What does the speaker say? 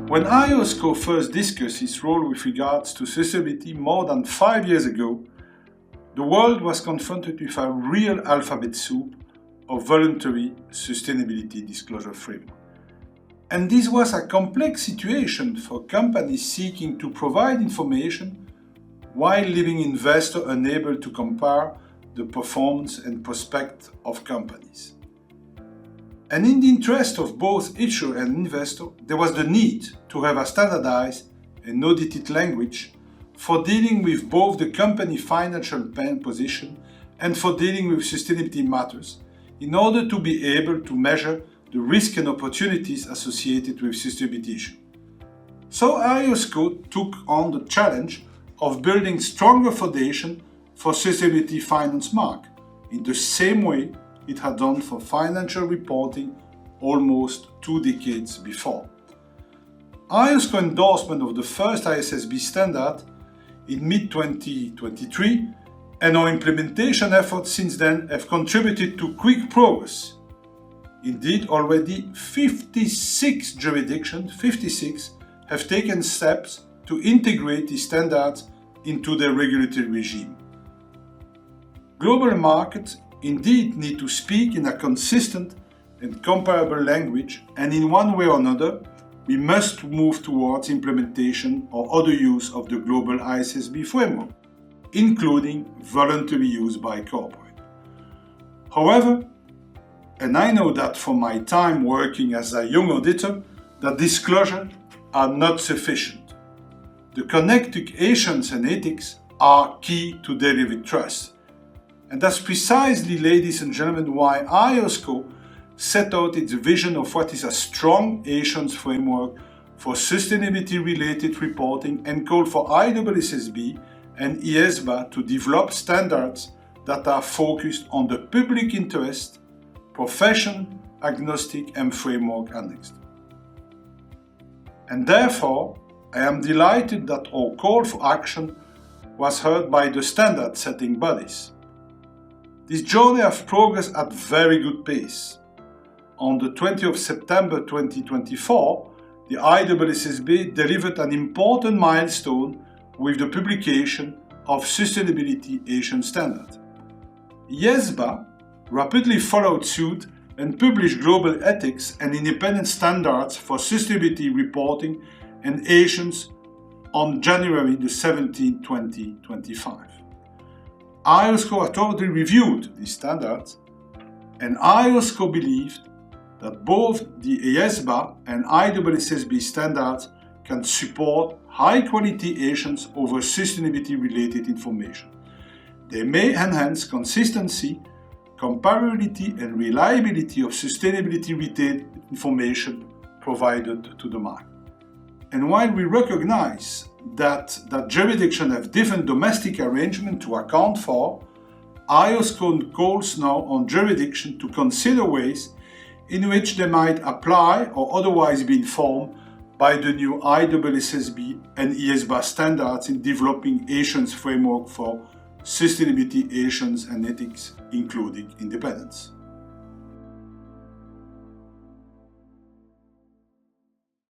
When IOSCO first discussed its role with regards to sustainability more than 5 years ago, the world was confronted with a real alphabet soup of voluntary sustainability disclosure framework. And this was a complex situation for companies seeking to provide information while leaving investors unable to compare the performance and prospect of companies. And in the interest of both issuer and investor, there was the need to have a standardized and audited language for dealing with both the company financial position and for dealing with sustainability matters, in order to be able to measure the risk and opportunities associated with sustainability issues. So IOSCO took on the challenge of building stronger foundation for sustainability finance mark, in the same way it had done for financial reporting almost 2 decades before. IOSCO endorsement of the first IASB standard in mid-2023 and our implementation efforts since then have contributed to quick progress. Indeed, already 56 jurisdictions have taken steps to integrate these standards into their regulatory regime. Global markets indeed need to speak in a consistent and comparable language, and in one way or another, we must move towards implementation or other use of the global IASB framework, including voluntary use by corporate. However, and I know that from my time working as a young auditor, that disclosures are not sufficient. The connections and ethics are key to deliver trust. And that's precisely, ladies and gentlemen, why IOSCO set out its vision of what is a strong Asian framework for sustainability-related reporting and called for IAASB and IESBA to develop standards that are focused on the public interest, profession, agnostic and framework annexed. And therefore, I am delighted that our call for action was heard by the standard-setting bodies. This journey has progressed at very good pace. On the 20th of September 2024, the IAASB delivered an important milestone with the publication of Sustainability Asian Standard. IESBA rapidly followed suit and published global ethics and independent standards for sustainability reporting and Asians on January 17, 2025. IOSCO authority reviewed these standards, and IOSCO believed that both the IESBA and IAASB standards can support high-quality Asians over sustainability-related information. They may enhance consistency, comparability and reliability of sustainability-related information provided to the market. And while we recognize that jurisdictions have different domestic arrangements to account for, IOSCO calls now on jurisdictions to consider ways in which they might apply or otherwise be informed by the new IAASB and IESBA standards in developing Asians framework for sustainability, Asians and ethics, including independence.